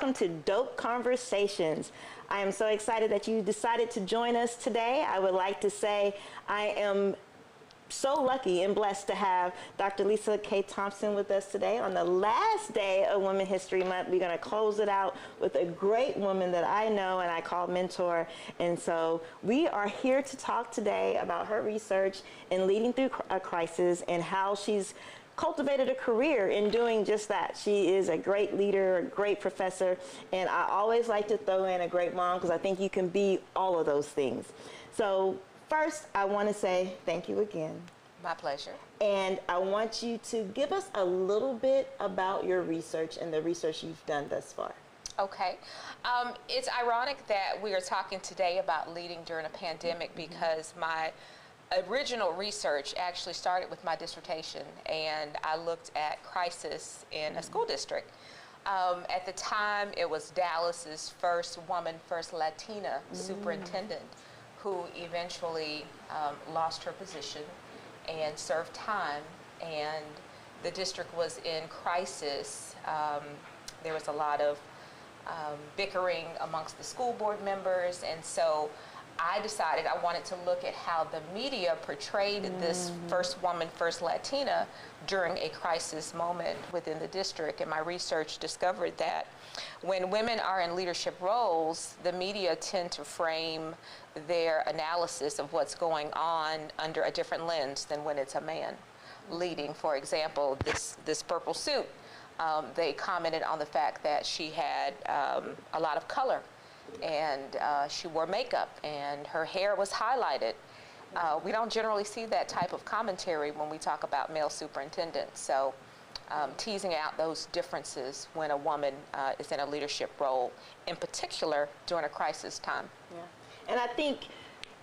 welcome to Dope Conversations. I am so excited that you decided to join us today. I would like to say I am so lucky and blessed to have Dr. Lisa K. Thompson with us today on the last day of Women's History Month. We're going to close it out with a great woman that I know and I call mentor. And so we are here to talk today about her research in leading through a crisis and how she's cultivated a career in doing just that. She is a great leader, a great professor, and I always like to throw in a great mom because I think you can be all of those things. So first, I want to say thank you again. My pleasure. And I want you to give us a little bit about your research and the research you've done thus far. Okay. It's ironic that we are talking today about leading during a pandemic because my original research actually started with my dissertation, and I looked at crisis in a school district. At the time, it was Dallas's first woman, first Latina superintendent, who eventually lost her position and served time, and the district was in crisis. There was a lot of bickering amongst the school board members, and so I decided I wanted to look at how the media portrayed this first woman, first Latina during a crisis moment within the district. And my research discovered that when women are in leadership roles, the media tend to frame their analysis of what's going on under a different lens than when it's a man leading. For example, this purple suit, they commented on the fact that she had a lot of color, and she wore makeup and her hair was highlighted. We don't generally see that type of commentary when we talk about male superintendents. So teasing out those differences when a woman is in a leadership role, in particular during a crisis time. Yeah. And I think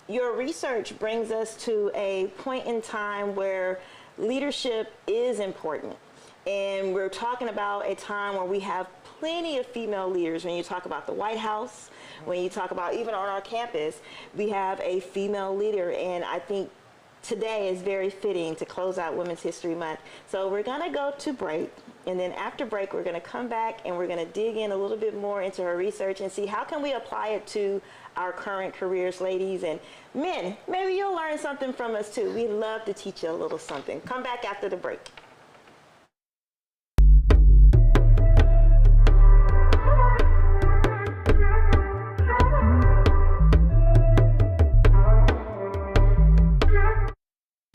your research brings us to a point in time where leadership is important. And we're talking about a time where we have plenty of female leaders. When you talk about the White House, when you talk about even on our campus, we have a female leader. And I think today is very fitting to close out Women's History Month. So we're going to go to break. And then after break, we're going to come back and we're going to dig in a little bit more into her research and see how can we apply it to our current careers, ladies. And men, maybe you'll learn something from us too. We'd love to teach you a little something. Come back after the break.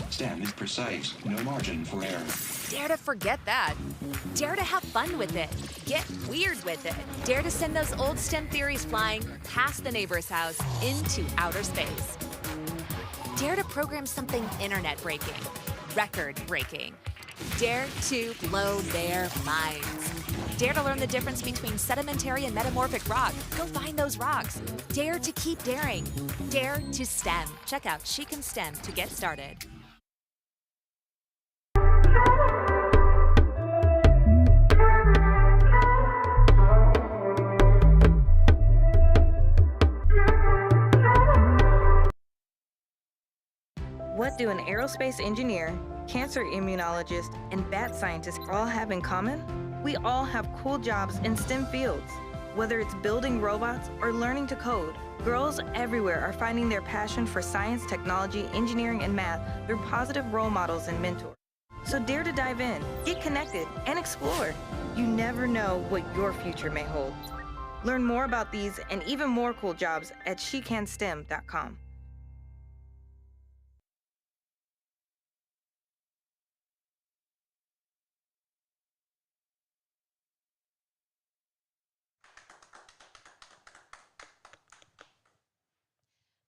STEM is precise, no margin for error. Dare to forget that. Dare to have fun with it. Get weird with it. Dare to send those old STEM theories flying past the neighbor's house into outer space. Dare to program something internet-breaking, record-breaking. Dare to blow their minds. Dare to learn the difference between sedimentary and metamorphic rock. Go find those rocks. Dare to keep daring. Dare to STEM. Check out She Can STEM to get started. What do an aerospace engineer, cancer immunologist, and bat scientist all have in common? We all have cool jobs in STEM fields. Whether it's building robots or learning to code, girls everywhere are finding their passion for science, technology, engineering, and math through positive role models and mentors. So dare to dive in, get connected, and explore. You never know what your future may hold. Learn more about these and even more cool jobs at shecanstem.com.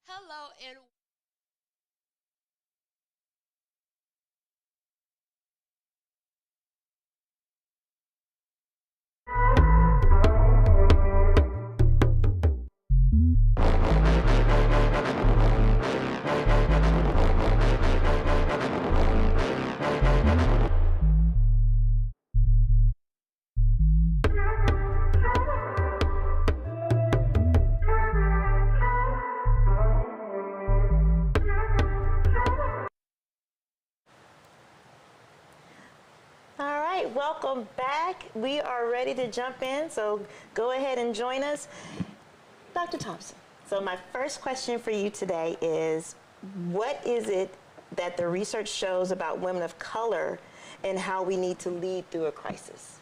Hello and right, welcome back. We are ready to jump in, so go ahead and join us. Dr. Thompson, so my first question for you today is, what is it that the research shows about women of color and how we need to lead through a crisis?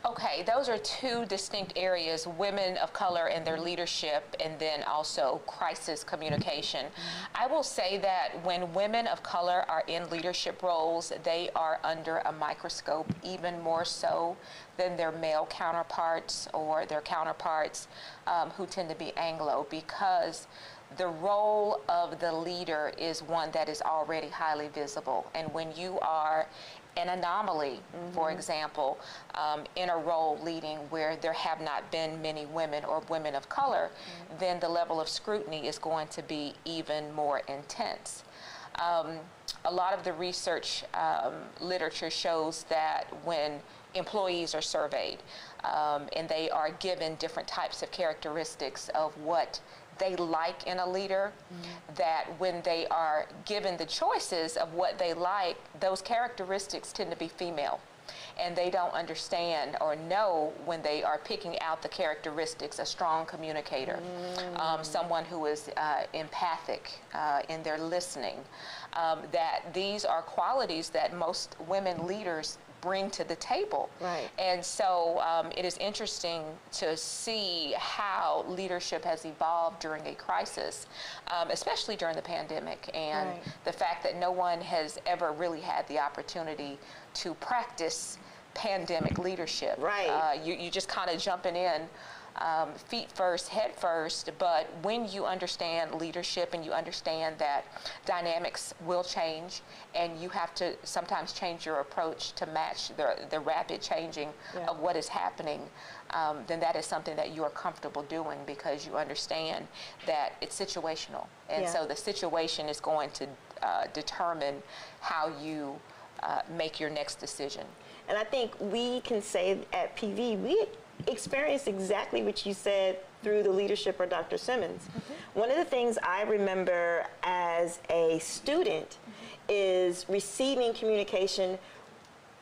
Okay, those are two distinct areas, women of color and their leadership, and then also crisis communication. I will say that when women of color are in leadership roles, they are under a microscope even more so than their male counterparts or their counterparts who tend to be Anglo, because the role of the leader is one that is already highly visible. And when you are an anomaly, for example, in a role leading where there have not been many women or women of color, then the level of scrutiny is going to be even more intense. A lot of the research literature shows that when employees are surveyed and they are given different types of characteristics of what they like in a leader, that when they are given the choices of what they like, those characteristics tend to be female. And they don't understand or know when they are picking out the characteristics, a strong communicator, someone who is empathic in their listening, that these are qualities that most women leaders bring to the table. Right. And so it is interesting to see how leadership has evolved during a crisis, especially during the pandemic, and the fact that no one has ever really had the opportunity to practice pandemic leadership. Right. You just kind of jumping in feet first, head first, but when you understand leadership and you understand that dynamics will change and you have to sometimes change your approach to match the rapid changing of what is happening, then that is something that you are comfortable doing because you understand that it's situational. And so the situation is going to determine how you make your next decision. And I think we can say at PV, we experienced exactly what you said through the leadership of Dr. Simmons. One of the things I remember as a student is receiving communication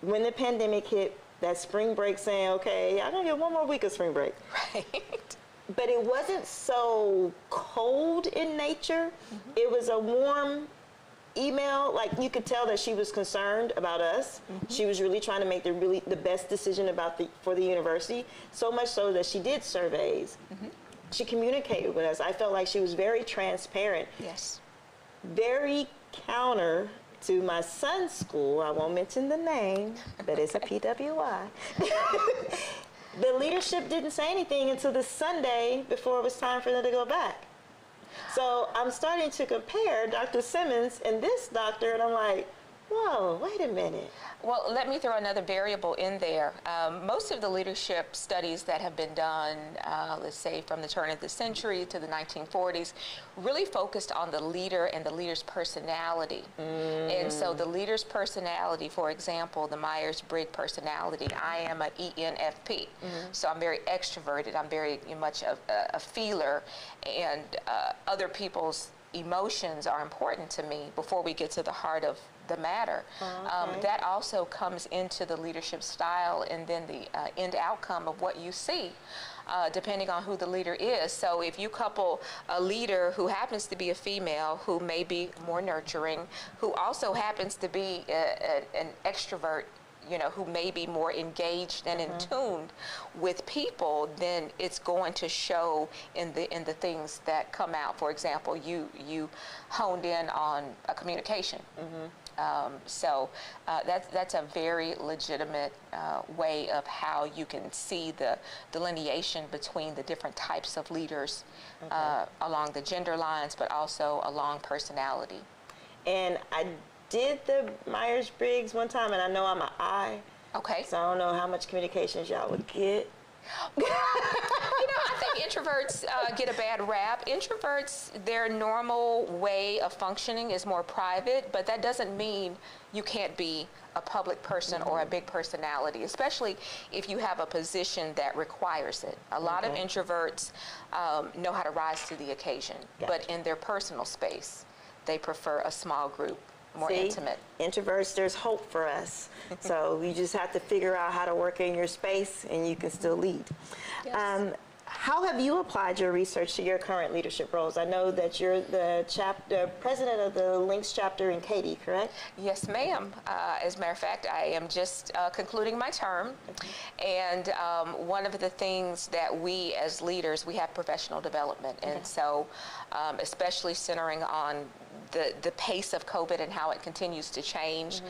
when the pandemic hit, that spring break, saying, okay, I'm gonna get one more week of spring break. Right. But it wasn't so cold in nature. It was a warm email. Like, you could tell that she was concerned about us. She was really trying to make the best decision for the university, so much so that she did surveys. She communicated with us. I felt like she was very transparent. Yes. Very counter to my son's school. I won't mention the name, but it's a PWI. The leadership didn't say anything until the Sunday before it was time for them to go back. So I'm starting to compare Dr. Simmons and this doctor, and I'm like, whoa, wait a minute. Well, let me throw another variable in there. Most of the leadership studies that have been done, let's say from the turn of the century to the 1940s, really focused on the leader and the leader's personality. And so the leader's personality, for example, the Myers-Briggs personality, I am an ENFP. So I'm very extroverted. I'm very much a feeler, and other people's emotions are important to me before we get to the heart of the matter. That also comes into the leadership style and then the end outcome of what you see, depending on who the leader is. So if you couple a leader who happens to be a female, who may be more nurturing, who also happens to be an extrovert, you know, who may be more engaged and in tune with people, then it's going to show in the things that come out. For example, you honed in on a communication. So that's a very legitimate way of how you can see the delineation between the different types of leaders along the gender lines, but also along personality. And I did the Myers-Briggs one time, and I know I'm an I. Okay. So I don't know how much communications y'all would get. You know, I think introverts get a bad rap. Introverts, their normal way of functioning is more private, but that doesn't mean you can't be a public person or a big personality, especially if you have a position that requires it. A lot of introverts know how to rise to the occasion, but in their personal space, they prefer a small group more See, intimate. Introverts, there's hope for us. So you just have to figure out how to work in your space and you can still lead. Yes. How have you applied your research to your current leadership roles? I know that you're the president of the Links chapter in Katy, correct? Yes, ma'am. As a matter of fact, I am just concluding my term. And one of the things that we as leaders, we have professional development. And so especially centering on the pace of COVID and how it continues to change.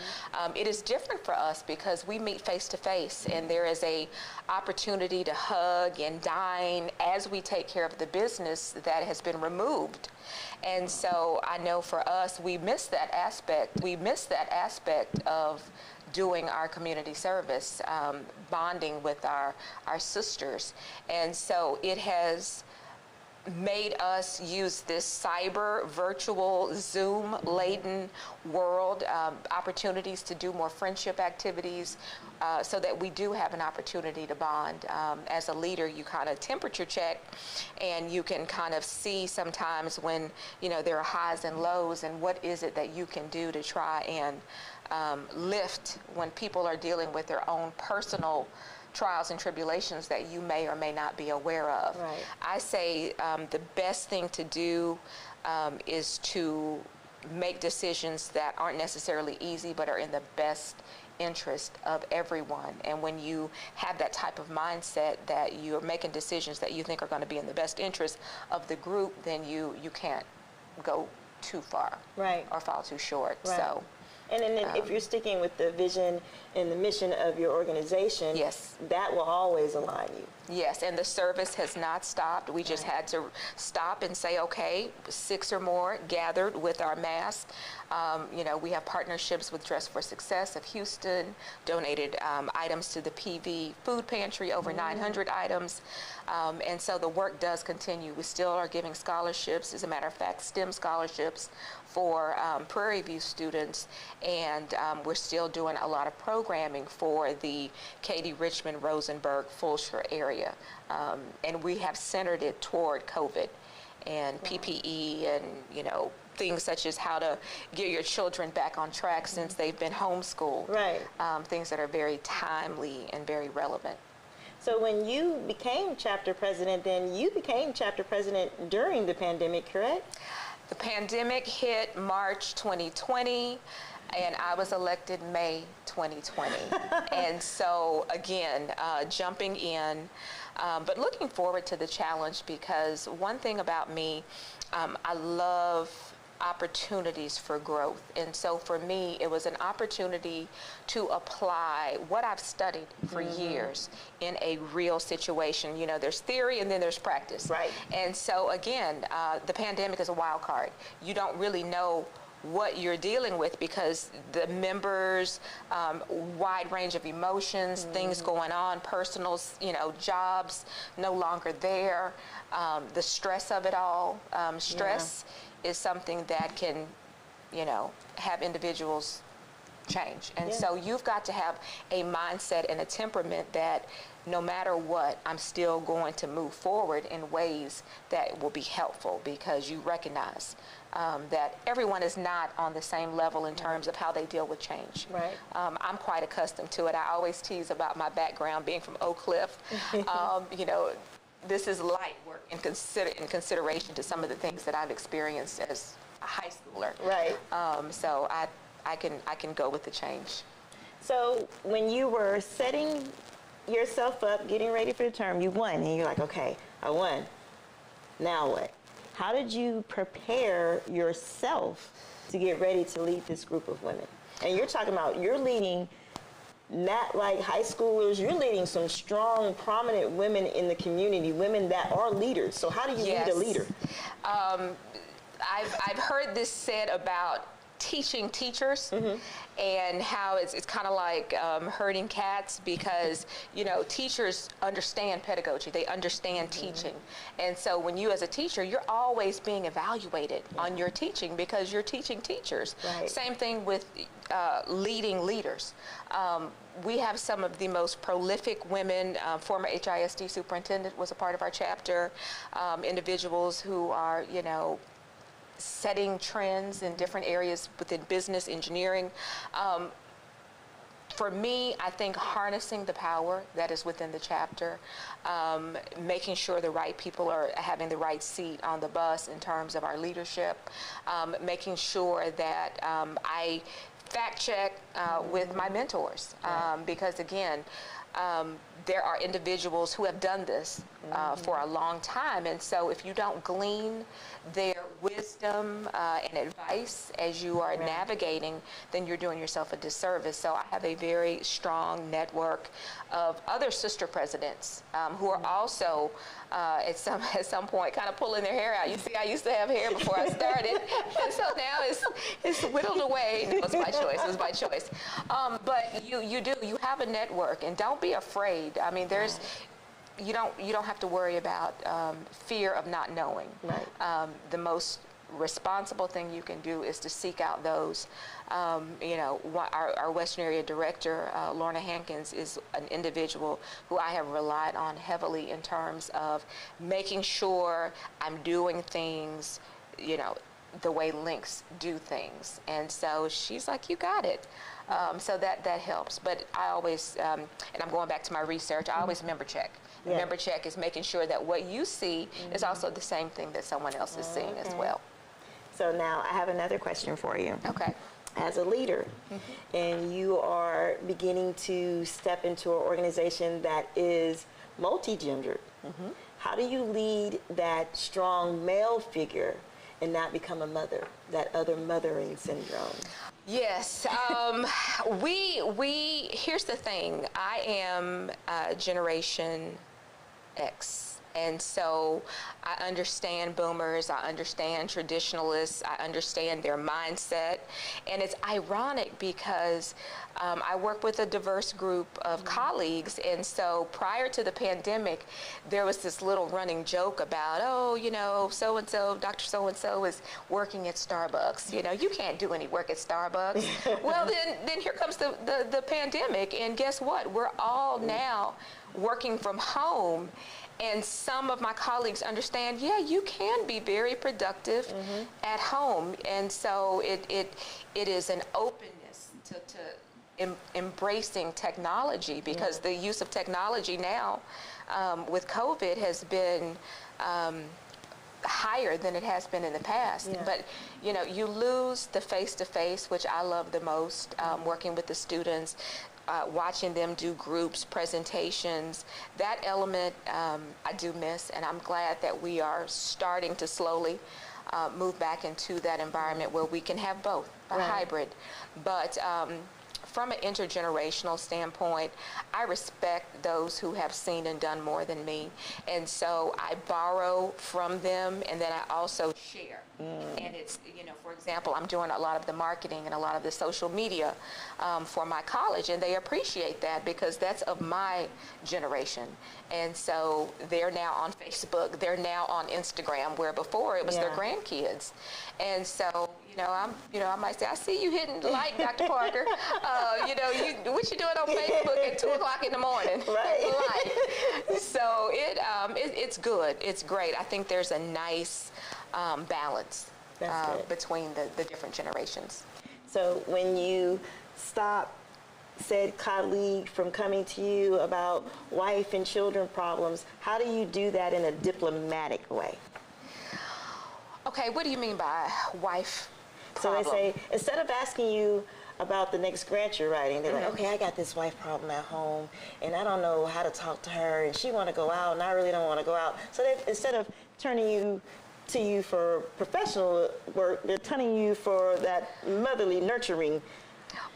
It is different for us because we meet face to face, and there is a opportunity to hug and dine as we take care of the business that has been removed. And so I know for us, we miss that aspect. We miss that aspect of doing our community service, bonding with our sisters. And so it has made us use this cyber, virtual, Zoom-laden world, opportunities to do more friendship activities, so that we do have an opportunity to bond. As a leader, you kind of temperature check, and you can kind of see sometimes when, you know, there are highs and lows, and what is it that you can do to try and lift when people are dealing with their own personal trials and tribulations that you may or may not be aware of. Right. I say the best thing to do is to make decisions that aren't necessarily easy but are in the best interest of everyone. And when you have that type of mindset that you're making decisions that you think are going to be in the best interest of the group, then you can't go too far, Right. or fall too short. Right. So. And then if you're sticking with the vision and the mission of your organization, Yes. that will always align you. Yes, and the service has not stopped. We just had to stop and say, okay, 6 or more gathered with our masks. You know, we have partnerships with Dress for Success of Houston, donated items to the PV food pantry, over 900 items. And so the work does continue. We still are giving scholarships, as a matter of fact, STEM scholarships for Prairie View students, and we're still doing a lot of programming for the Katy, Richmond, Rosenberg, Fulshire area. And we have centered it toward COVID and PPE and, you know, things such as how to get your children back on track since they've been homeschooled. Right. Things that are very timely and very relevant. So when you became chapter president, then you became chapter president during the pandemic, correct? The pandemic hit March 2020, and I was elected May 2020. And so, again, jumping in, but looking forward to the challenge, because one thing about me, I love opportunities for growth. And so for me, it was an opportunity to apply what I've studied for years in a real situation. You know, there's theory and then there's practice. Right. And so again, the pandemic is a wild card. You don't really know what you're dealing with because the members, wide range of emotions, things going on, personal, you know, jobs no longer there, the stress of it all. Stress is something that can, you know, have individuals change. And so you've got to have a mindset and a temperament that no matter what, I'm still going to move forward in ways that will be helpful, because you recognize that everyone is not on the same level in terms of how they deal with change. Right. I'm quite accustomed to it. I always tease about my background being from Oak Cliff. You know, this is light work in consideration to some of the things that I've experienced as a high schooler. Right. So I can go with the change. So when you were setting yourself up, getting ready for the term, you won, and you're like, okay, I won. Now what? How did you prepare yourself to get ready to lead this group of women? And you're talking about, you're leading not like high schoolers, you're leading some strong, prominent women in the community, women that are leaders. So how do you lead a leader? I've heard this said about teaching teachers, and how it's kind of like herding cats, because, you know, teachers understand pedagogy, they understand teaching. And so when you as a teacher, you're always being evaluated on your teaching, because you're teaching teachers. Right. Same thing with leading leaders. We have some of the most prolific women. Former HISD superintendent was a part of our chapter. Individuals who are, you know, setting trends in different areas within business, engineering. For me, I think harnessing the power that is within the chapter, making sure the right people are having the right seat on the bus in terms of our leadership, making sure that I fact check with my mentors, because again, there are individuals who have done this for a long time, and so if you don't glean their wisdom and advice as you are navigating, then you're doing yourself a disservice. So I have a very strong network of other sister presidents who are also at some point kind of pulling their hair out. You see, I used to have hair before I started, and so now it's whittled away. No, it's by choice. It was by choice. But you have a network, and don't be afraid. I mean, you don't have to worry about fear of not knowing. Right. The most responsible thing you can do is to seek out those. Our Western Area Director, Lorna Hankins, is an individual who I have relied on heavily in terms of making sure I'm doing things, the way Links do things. And so she's like, you got it. So that helps. But I always, and I'm going back to my research, I always member check. Yeah. Member check is making sure that what you see is also the same thing that someone else is seeing as well. So now I have another question for you. Okay. As a leader, and you are beginning to step into an organization that is multi-gendered, how do you lead that strong male figure and not become a mother, that other mothering syndrome? Yes, here's the thing. I am Generation X. And so I understand boomers, I understand traditionalists, I understand their mindset. And it's ironic because I work with a diverse group of colleagues. And so prior to the pandemic, there was this little running joke about, so-and-so, Dr. So-and-so is working at Starbucks. You can't do any work at Starbucks. Well, then here comes the pandemic. And guess what? We're all now working from home. And some of my colleagues understand, you can be very productive at home. And so it is an openness to embracing technology, because the use of technology now with COVID has been higher than it has been in the past. Yeah. But you lose the face-to-face, which I love the most, working with the students. Watching them do groups, presentations, that element I do miss, and I'm glad that we are starting to slowly move back into that environment where we can have both, a hybrid. But from an intergenerational standpoint, I respect those who have seen and done more than me, and so I borrow from them, and then I also share. And it's, for example, I'm doing a lot of the marketing and a lot of the social media for my college, and they appreciate that because that's of my generation. And so they're now on Facebook, they're now on Instagram, where before it was their grandkids. And so, I might say, I see you hitting like, Dr. Parker. What you doing on Facebook at 2 o'clock in the morning? Right. So it's good. It's great. I think there's a nice balance between the different generations. So when you stop said colleague from coming to you about wife and children problems, how do you do that in a diplomatic way? Okay, what do you mean by wife problem? So they say, instead of asking you about the next grant you're writing, they're like, okay, I got this wife problem at home, and I don't know how to talk to her, and she want to go out, and I really don't want to go out. So instead of turning to you for professional work, they're turning you for that motherly, nurturing.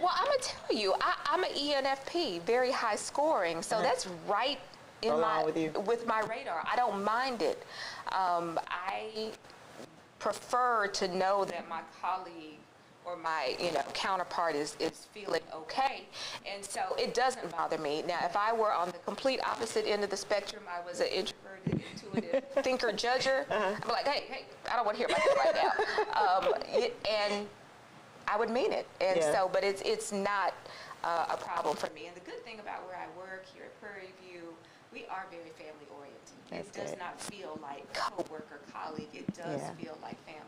Well, I'm going to tell you, I'm an ENFP, very high scoring, so that's right in with my radar. I don't mind it. I prefer to know that my colleague or my counterpart is feeling okay, and so it doesn't bother me. Now, if I were on the complete opposite end of the spectrum, I was an introverted, intuitive thinker, judger, I'd be like, hey, I don't want to hear about this right now. And I would mean it. And so, but it's not a problem for me. And the good thing about where I work here at Prairie View, we are very family oriented. It does not feel like co-worker, colleague. It does feel like family.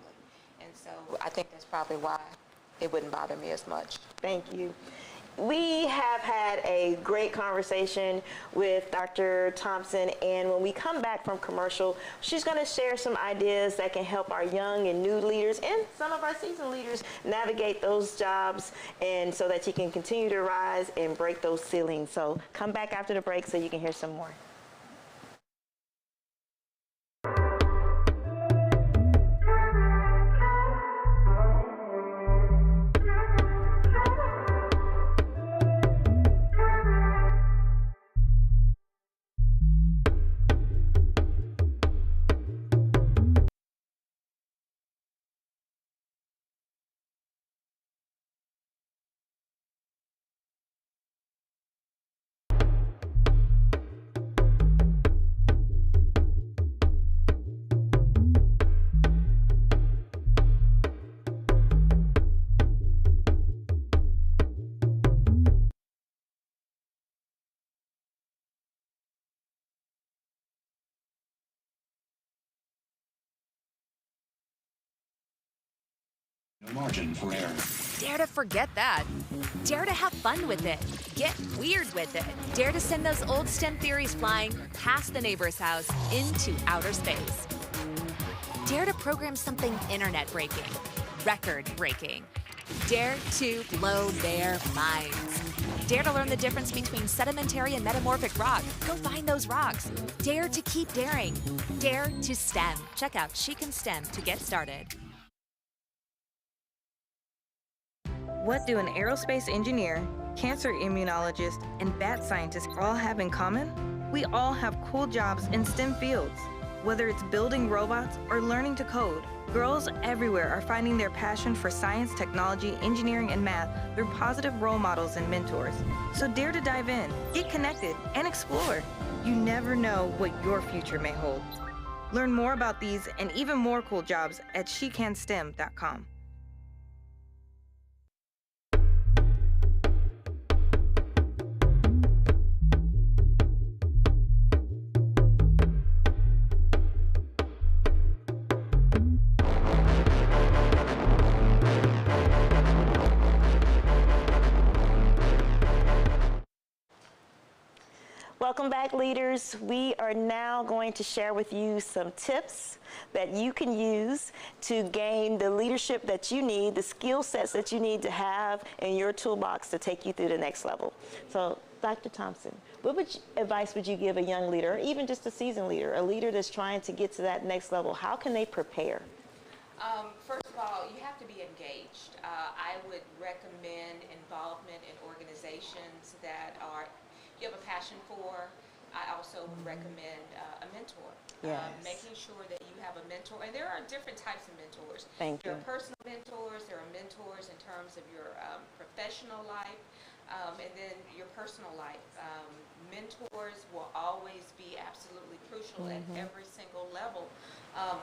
And so I think that's probably why it wouldn't bother me as much. Thank you. We have had a great conversation with Dr. Thompson, and when we come back from commercial, she's going to share some ideas that can help our young and new leaders and some of our seasoned leaders navigate those jobs, and so that you can continue to rise and break those ceilings. So come back after the break so you can hear some more. No margin for error. Dare to forget that. Dare to have fun with it. Get weird with it. Dare to send those old STEM theories flying past the neighbor's house into outer space. Dare to program something internet-breaking, record-breaking. Dare to blow their minds. Dare to learn the difference between sedimentary and metamorphic rock. Go find those rocks. Dare to keep daring. Dare to STEM. Check out She Can STEM to get started. What do an aerospace engineer, cancer immunologist, and bat scientist all have in common? We all have cool jobs in STEM fields. Whether it's building robots or learning to code, girls everywhere are finding their passion for science, technology, engineering, and math through positive role models and mentors. So dare to dive in, get connected, and explore. You never know what your future may hold. Learn more about these and even more cool jobs at shecanstem.com. Welcome back, leaders. We are now going to share with you some tips that you can use to gain the leadership that you need, the skill sets that you need to have in your toolbox to take you through the next level. So, Dr. Thompson, what advice would you give a young leader, or even just a seasoned leader, a leader that's trying to get to that next level? How can they prepare? First of all, you have to be engaged. I would recommend involvement in organizations that you have a passion for. I also would recommend a mentor. Yes. Making sure that you have a mentor, and there are different types of mentors. Thank you. There are personal mentors, there are mentors in terms of your professional life, and then your personal life. Mentors will always be absolutely crucial at every single level.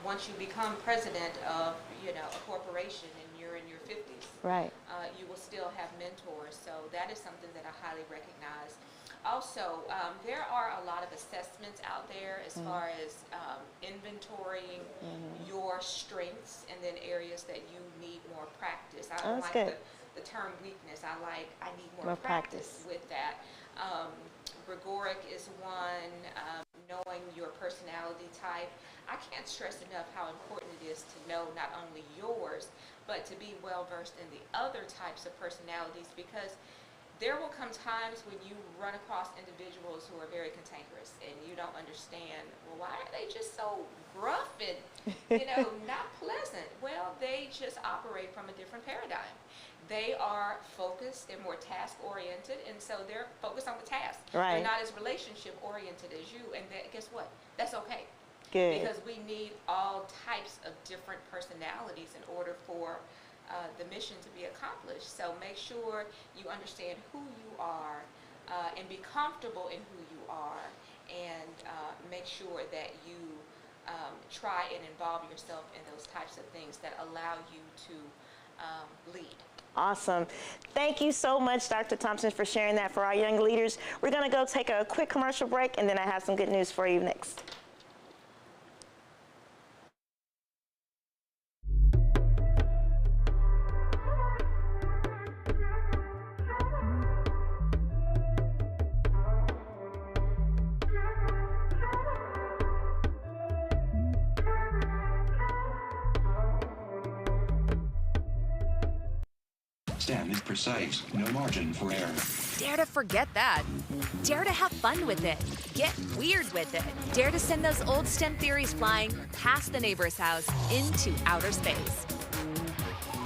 Once you become president of a corporation and you're in your 50s, Right. You will still have mentors. So that is something that I highly recognize. Also, there are a lot of assessments out there as far as inventorying your strengths and then areas that you need more practice. I don't like the term weakness. I need more practice with that. Gregoric is one, knowing your personality type. I can't stress enough how important it is to know not only yours, but to be well versed in the other types of personalities, because there will come times when you run across individuals who are very cantankerous and you don't understand, well, why are they just so gruff and, not pleasant? Well, they just operate from a different paradigm. They are focused, they're more task-oriented, and so they're focused on the task. Right. They're not as relationship-oriented as you, and guess what? That's okay. Good. Because we need all types of different personalities in order for the mission to be accomplished. So make sure you understand who you are and be comfortable in who you are, and make sure that you try and involve yourself in those types of things that allow you to lead. Awesome. Thank you so much, Dr. Thompson, for sharing that for our young leaders. We're going to go take a quick commercial break, and then I have some good news for you next. STEM is precise, no margin for error. Dare to forget that. Dare to have fun with it. Get weird with it. Dare to send those old STEM theories flying past the neighbor's house into outer space.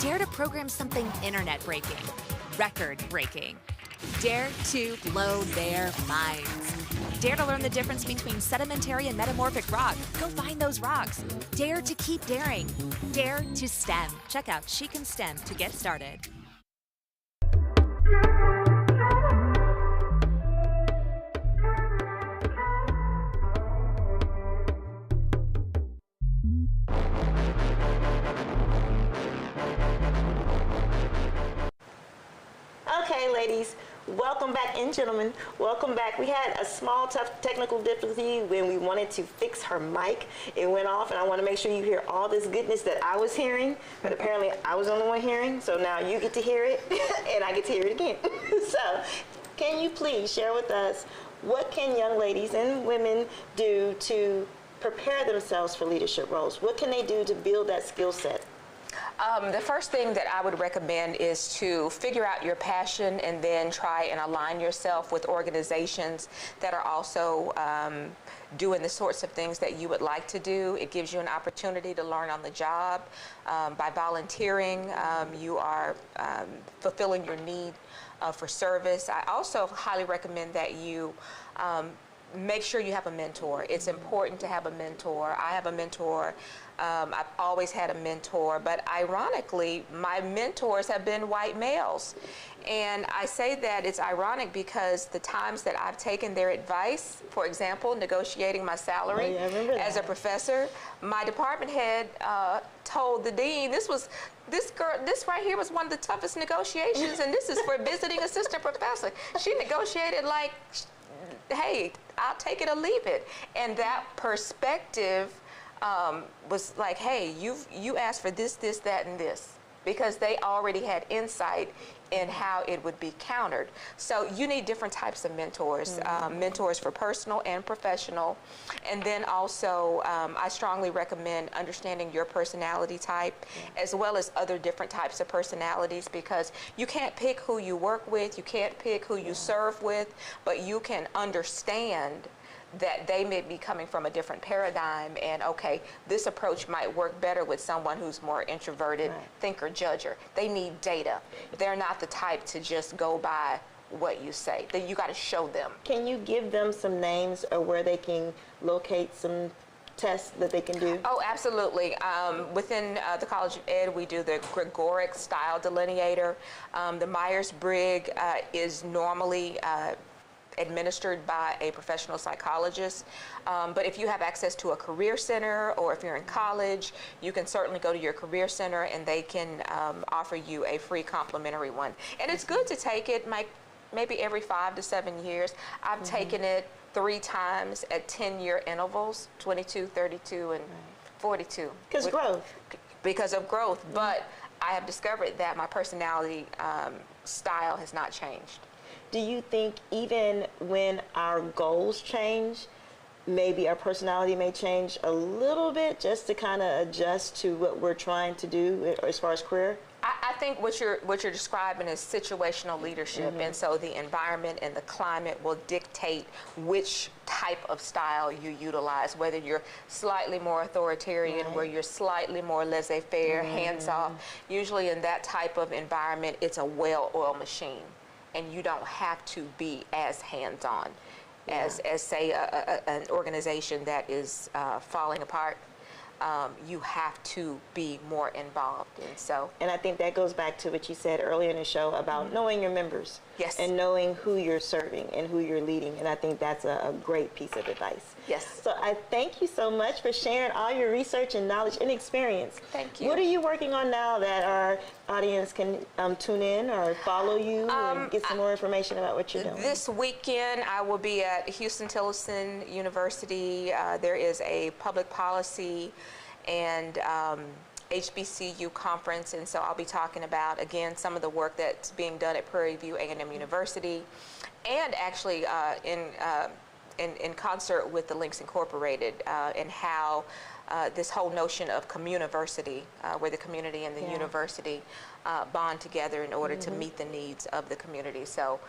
Dare to program something internet-breaking, record-breaking. Dare to blow their minds. Dare to learn the difference between sedimentary and metamorphic rock. Go find those rocks. Dare to keep daring. Dare to STEM. Check out She Can STEM to get started. Okay, ladies, welcome back, and gentlemen, welcome back. We had a small, tough technical difficulty when we wanted to fix her mic. It went off, and I want to make sure you hear all this goodness that I was hearing, but apparently I was the only one hearing, so now you get to hear it, and I get to hear it again. So, can you please share with us, what can young ladies and women do to prepare themselves for leadership roles? What can they do to build that skill set? The first thing that I would recommend is to figure out your passion and then try and align yourself with organizations that are also doing the sorts of things that you would like to do. It gives you an opportunity to learn on the job. By volunteering, you are fulfilling your need for service. I also highly recommend that you make sure you have a mentor. It's important to have a mentor. I have a mentor. I've always had a mentor, but ironically, my mentors have been white males. And I say that it's ironic because the times that I've taken their advice, for example, negotiating my salary as a professor, my department head told the dean, this right here was one of the toughest negotiations, and this is for visiting assistant professor. She negotiated like, hey, I'll take it or leave it. And that perspective was like, hey, you asked for this, that, and this, because they already had insight in how it would be countered. So you need different types of mentors, mentors for personal and professional. And then also, I strongly recommend understanding your personality type, as well as other different types of personalities, because you can't pick who you work with, you can't pick who you serve with, but you can understand that they may be coming from a different paradigm, and okay, this approach might work better with someone who's more introverted, thinker, judger. They need data. They're not the type to just go by what you say. That you got to show them. Can you give them some names or where they can locate some tests that they can do? Oh, absolutely. Within the College of Ed, we do the Gregoric Style Delineator. The Myers-Briggs is normally administered by a professional psychologist. But if you have access to a career center, or if you're in college, you can certainly go to your career center and they can offer you a free complimentary one. And it's good to take it maybe every 5 to 7 years. I've taken it 3 times at 10-year intervals, 22, 32, and 42. Because of growth. But I have discovered that my personality style has not changed. Do you think even when our goals change, maybe our personality may change a little bit just to kind of adjust to what we're trying to do as far as career? I think what you're describing is situational leadership, and so the environment and the climate will dictate which type of style you utilize, whether you're slightly more authoritarian, where you're slightly more laissez-faire, hands-off. Usually in that type of environment, it's a well-oiled machine, and you don't have to be as hands-on as say, an organization that is falling apart. You have to be more involved, and I think that goes back to what you said earlier in the show about knowing your members, and knowing who you're serving and who you're leading, and I think that's a great piece of advice. Yes. So I thank you so much for sharing all your research and knowledge and experience. Thank you. What are you working on now that our audience can tune in or follow you or get some more information about what you're doing? This weekend I will be at Houston-Tillotson University. There is a public policy and HBCU conference, and so I'll be talking about, again, some of the work that's being done at Prairie View A&M University, and actually in concert with the Links Incorporated, and how this whole notion of communiversity, where the community and the university bond together in order to meet the needs of the community. So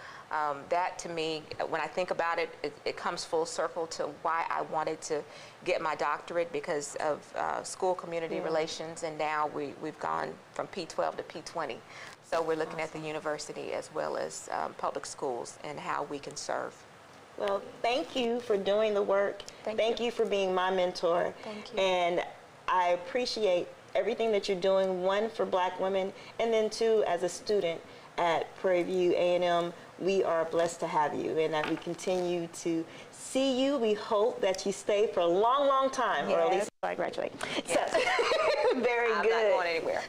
that, to me, when I think about it, it comes full circle to why I wanted to get my doctorate, because of school community relations, and now we've gone from P12 to P20. So we're looking at the university as well as public schools and how we can serve. Well, thank you for doing the work. Thank you for being my mentor. Thank you. And I appreciate everything that you're doing, one, for Black women, and then two, as a student at Prairie View A&M. We are blessed to have you, and that we continue to see you. We hope that you stay for a long, long time, or at least I graduate. Yes. So, very good. I'm not going anywhere.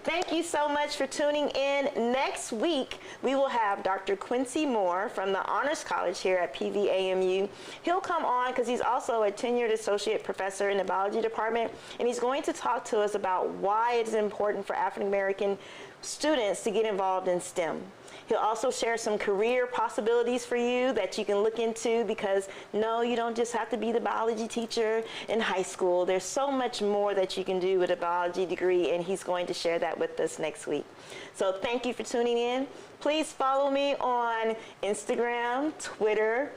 Thank you so much for tuning in. Next week, we will have Dr. Quincy Moore from the Honors College here at PVAMU. He'll come on because he's also a tenured associate professor in the biology department, and he's going to talk to us about why it is important for African American students to get involved in STEM. He'll also share some career possibilities for you that you can look into, because no, you don't just have to be the biology teacher in high school. There's so much more that you can do with a biology degree, and he's going to share that with us next week. So thank you for tuning in. Please follow me on Instagram, Twitter,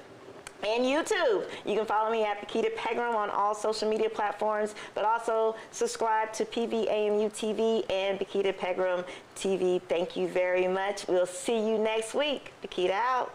and YouTube. You can follow me at Bakita Pegram on all social media platforms, but also subscribe to PVAMU TV and Bakita Pegram TV. Thank you very much. We'll see you next week. Bakita out.